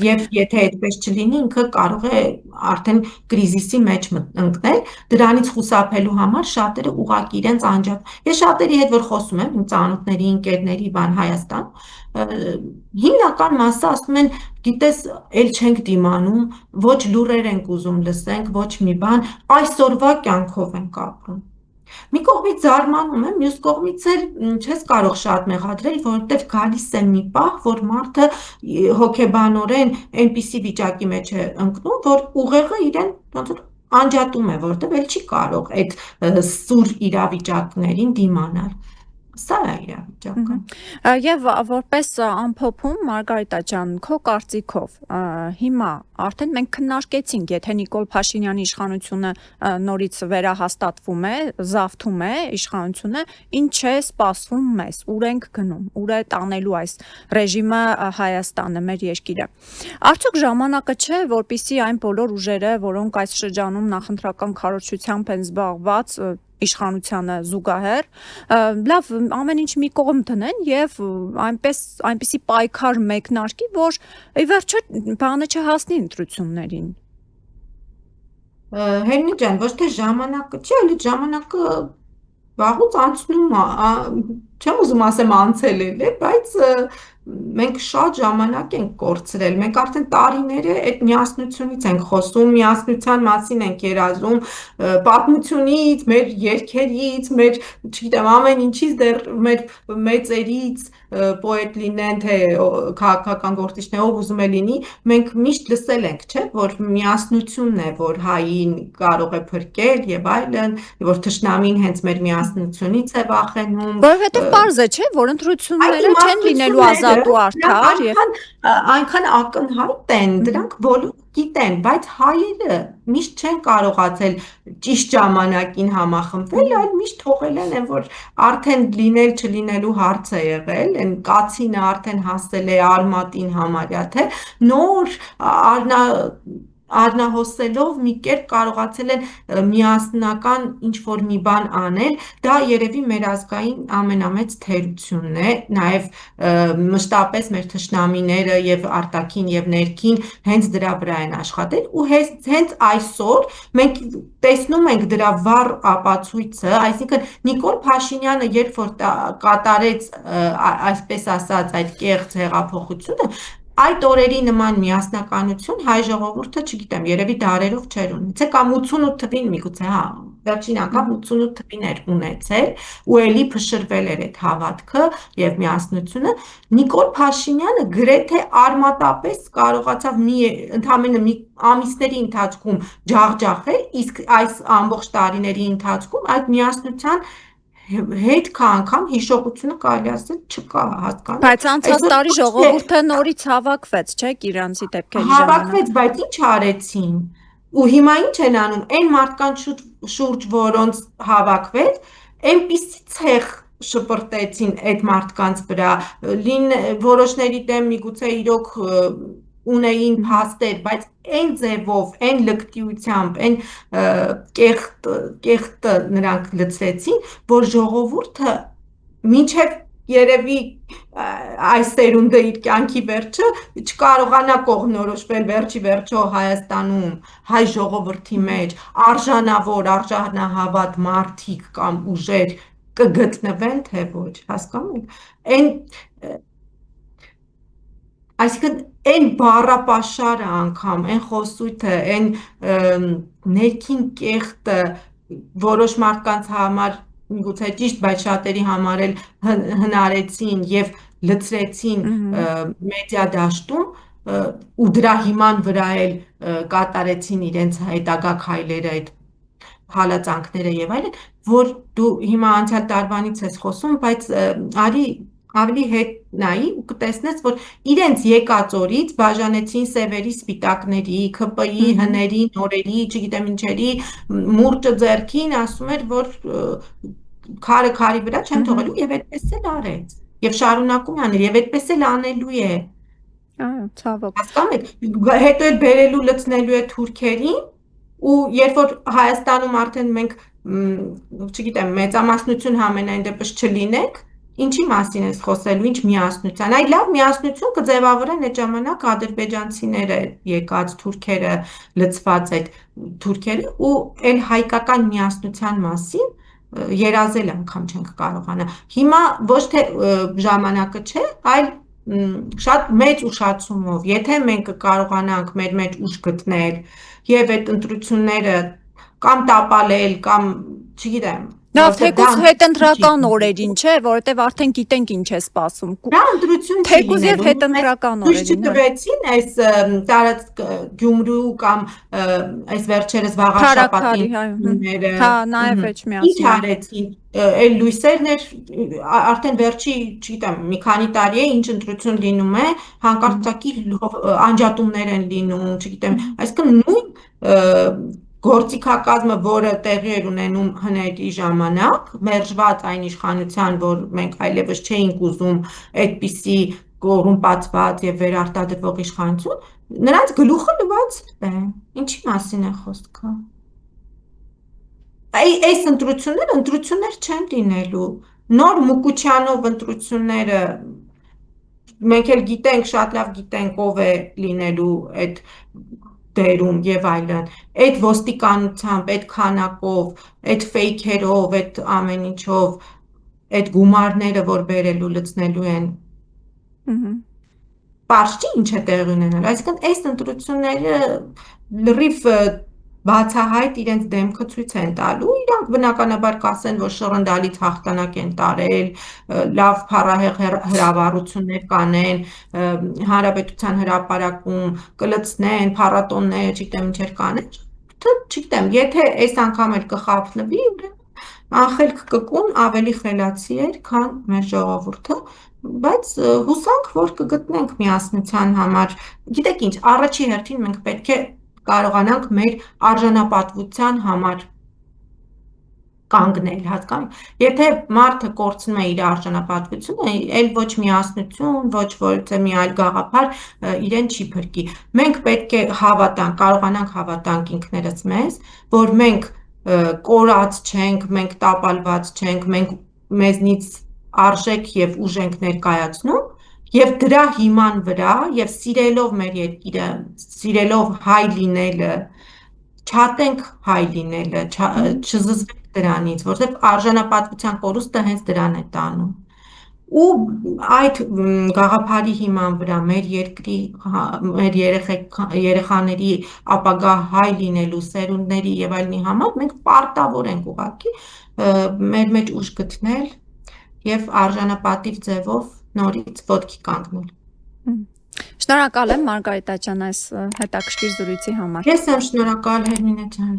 Եվ եթե այդպես չլինի, ինքը կարող է արդեն կրիզիսի մեջ ընկնել, դրանից խուսափելու համար շատերը ուղղակի իրենց անջատ։ Ես շատերի հետ որ խոսում եմ, իմ ծանոթների, ընկերների, բան Հայաստան, հիմնական մասը ասում են, գիտես, էլ չենք դիմանում, ոչ լուրեր ենք ուզում լսենք, ոչ մի բան, այսօրվա կյանքով ենք ապրում։ Մի կողմից զարմանում եմ, մյուս կողմից էլ չես կարող շատ մեղադրել, որովհետև գալիս է մի պահ, որ մարդը հոգեբանորեն այնպիսի վիճակի մեջ է ընկնում, որ ուղեղը իրեն ոնց որ անջատում է, որովհետև էլ չի կարող այդ սուր իրավիճակներին դիմանալ։ Սա է իրավիճակը։ Եվ որպես ամփոփում, Մարգարիտա ջան, քո կարծիքով, հիմա արդեն մենք քննարկեցինք, եթե Նիկոլ Փաշինյանի իշխանությունը նորից վերահաստատվում է, զավթում է իշխանությունը, ինչ է սպասվում մեզ, ուր ենք գնում, ուր է տանելու այս ռեժիմը Հայաստանը, մեր երկիրը։ Արդյոք ժամանակը չէ, որպեսզի այն բոլոր ուժերը, որոնք այս շրջանում նախընտրական քարոզչությամբ են զբաղված, իշխանությանը զուգահեռ, լավ ամեն ինչ մի կողմ դնեն եւ այնպիսի պայքար մեկնարկի, որ ի վերջո բանը չհասնի ընտրություններին։ Հեննի ջան, ոչ թե ժամանակը չէ, այլ ժամանակը վաղուց անցնում է, չեմ ուզում ասեմ անցել է, բայց մենք շատ ժամանակ ենք կորցրել, մենք արդեն տարիները այդ միասնությունից ենք խոսում, միասնության մասին ենք երազում, պատմությունից, մեր երգերից, մեր, չգիտեմ, ամեն ինչից, դեռ մեր մեծերից, պոետ լինեն, թե քաղաքական գործիչներ, ով ուզում է լինի, մենք միշտ լսել ենք, չէ, որ միասնությունն է, որ հային կարող է փրկել եւ այլն, որ թշնամին հենց մեր միասնությունից է վախենում։ Որովհետեւ պարզ է, չէ, որ ընտրությունները չեն լինելու ազատ ու արդար եւ այնքան ակնհայտ են, դրանք բոլորը գիտեն, բայց հայերը միշտ չեն կարողացել ճիշտ ժամանակին համախմբվել, այլ միշտ թողել են, որ արդեն լինել չլինելու հարց է եղել, այն կացինը արդեն հասել է արմատին համարյա, թե նոր առնահոսելով մի կերպ կարողացել են միասնական ինչ-որ մի բան անել, դա երևի մեր ազգային ամենամեծ թերությունն է, նաև մշտապես մեր թշնամիները եւ արտաքին եւ ներքին հենց դրա վրա են աշխատել ու հենց այսօր մենք տեսնում ենք դրա վառ ապացույցը, այսինքն Նիկոլ Փաշինյանը երբ որ կատարեց այսպես ասած այդ կեղծ հեղափոխությունը, այդ օրերի նման միասնականություն հայ ժողովուրդը, չգիտեմ, երևի դարերով չէր ունեցել, կամ 88 թվին միգուցե, հա, վերջին անգամ 88 թվին էր ունեցել ու էլի փշրվել էր այդ հավատքը եւ միասնությունը, Նիկոլ Փաշինյանը գրեթե արմատապես կարողացավ ընդամենը մի ամիսների ընթացքում ջախջախել, իսկ այս ամբողջ տարիների ընթացքում այդ միասնության հետ կա անգամ հիշողությունը կարելի ասել չկա, հասկանում։ Բայց անցած տարի ժողովուրդը նորից հավաքվեց, չէ՞, Կիրանցի դեպքերի ժամանակ։ Հավաքվեց, բայց ինչ արեցին։ Ու հիմա ինչ են անում, այն մարդկանց շուրջ, որոնց հավաքվեց, այնպիսի ցեղ շպրտեցին այդ մարդկանց վրա, որոշների դեմ միգուցե իրոք ունեին փաստեր, բայց այն ձևով, այն լկտիությամբ, այն կեղտը նրանք լցրեցին, որ ժողովուրդը մինչև երևի այս սերունդը իր կյանքի վերջը չկարողանա կողմնորոշվել վերջի վերջո Հայաստանում հայ ժողովրդի մեջ արժանահավատ մարդիկ կամ ուժեր կգտնվեն, թե ոչ, հասկանում եք, այսինքն այն բառապաշարը անգամ, այն խոսույթը, այն ներքին կեղտը որոշ մարդկանց համար միգուցե ճիշտ, բայց շատերի համար էլ հնարեցին եւ լցրեցին մեդիա դաշտում ու դրա հիման վրա էլ կատարեցին իրենց հետագա քայլերը, այդ հալածանքները եւ այլն, որ դու հիմա անցյալ տարվանից ես խոսում, բայց արի ավելի հետ նայի ու կտեսնես, որ իրենց եկած օրից բաժանեցին սևերի սպիտակների, ՔՊ-ի, հների, նորերի, չգիտեմ ինչերի, մուրճը ձեռքին, ասում էր, որ քարը քարի վրա չեմ թողելու եւ այդպես էլ արեց։ Եվ շարունակում է անել, եւ այդպես էլ անելու է։ Ցավոք։ Հասկանում եք, հետո էլ բերելու լցնելու է թուրքերին ու երբ որ Հայաստանում արդեն մենք, չգիտեմ, մեծամասնություն համենայն դեպս չլինենք, ինչի մասին ես խոսելու, ինչ միասնության, այ լավ միասնություն կձևավորեն այդ ժամանակ ադրբեջանցիները եկած թուրքերը, լցված այդ թուրքերը ու այլ հայկական միասնության մասին երազել անգամ չենք կարողանա։ Հիմա ոչ թե ժամանակը չէ, այլ շատ մեծ ուշացումով, եթե մենք կարողանանք մեր մեջ ուժ գտնել եւ այդ ընտրությունները կամ տապալել կամ չգիտեմ Լավ, թեկուզ հետընտրական օրերին, չէ, որովհետև արդեն գիտենք ինչ է սպասում։ Դա ընտրություն չի թեկուզ եւ հետընտրական օրերին։ Դուք չտվեցին այս տարածք Գյումրու կամ այս վերջերս Վաղարշապատի հա, նաեւ ոչ միասին։ Ինչ արեցին, այլ լույսերն էր, արդեն վերջի, չգիտեմ, մի քանի տարի է, ինչ ընտրություն լինում է, հանկարծակի անջատումներ են լինում, չգիտեմ, այսինքն նույն գործիքակազմը, որը տեղի էր ունենում հների ժամանակ, մերժված այն իշխանության, որ մենք այլևս չէինք ուզում այդպիսի կոռումպացված եւ վերարտադրվող իշխանություն, նրանց գլուխը լվացել է։ Ինչի մասին է խոսքը։ Այս ընտրություններ չեն լինելու։ Նոր Մուկուչյանով ընտրությունները մենք էլ գիտենք, շատ լավ գիտենք ով է լինելու այդ դերում եւ այլն, այդ ոստիկանությամբ, այդ քանակով, այդ ֆեյքերով, այդ ամեն ինչով, այդ գումարները, որ բերելու լցնելու են։ Պարզ չի ինչ է տեղի ունենալ, այսինքն այս ընտրությունները լրիվ բացահայտ իրենց դեմքը ցույց են տալու, իրանք բնականաբար կասեն, որ շռնդալից հաղթանակ են տարել, լավ փառահեղ հրավառություններ կանեն, հանրապետության հրապարակում կլցնեն, փառատոններ, չգիտեմ ինչեր կանեն, չգիտեմ, եթե այս անգամ էլ կխաբնվի, անխելք կկուն ավելի խելացի էր, քան մեր ժողովուրդը, բայց հուսանք, որ կգտնենք միասնության համար, գիտեք ինչ, առաջի հերթին մենք պետք է կարողանանք մեր արժանապատվության համար կանգնել, հասկանու՞մ։ Եթե մարդը կորցնում է իր արժանապատվությունը, այլ ոչ միասնություն, ոչ որևէ մի այլ գաղափար իրեն չի փրկի։ Մենք պետք է հավատանք, կարողանանք հավատանք ինքներս մեզ, որ մենք կորած չենք, մենք տապալված չենք, մենք մեզնից արժեք եւ ուժ ենք ներկայացնում եւ դրա հիման վրա եւ սիրելով մեր երկիրը, սիրելով հայ լինելը, չատենք հայ լինելը, չզզվենք դրանից, որովհետեւ արժանապատվության կորուստը հենց դրան է տանում։ Ու այդ գաղափարի հիման վրա մեր երկրի, մեր երեխաների ապագա հայ լինելու սերունդների եւ այլնի համար մենք պարտավոր ենք ուղղակի մեր մեջ ուժ գտնել եւ արժանապատիվ ձևով նորից ոտքի կանգնել։ Շնորհակալ եմ Մարգարիտ ջան այս հետաքրքիր զրույցի համար։ Ես եմ շնորհակալ Հերմինե ջան։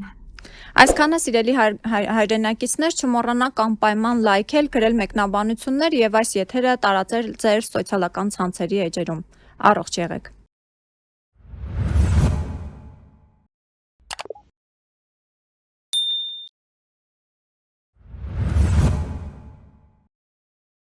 Այսքանը սիրելի հայրենակիցներ, չմոռանաք անպայման լայքել, գրել մեկնաբանություններ եւ այս եթերը տարածել ձեր սոցիալական ցանցերի էջերում։ Առողջ եղեք։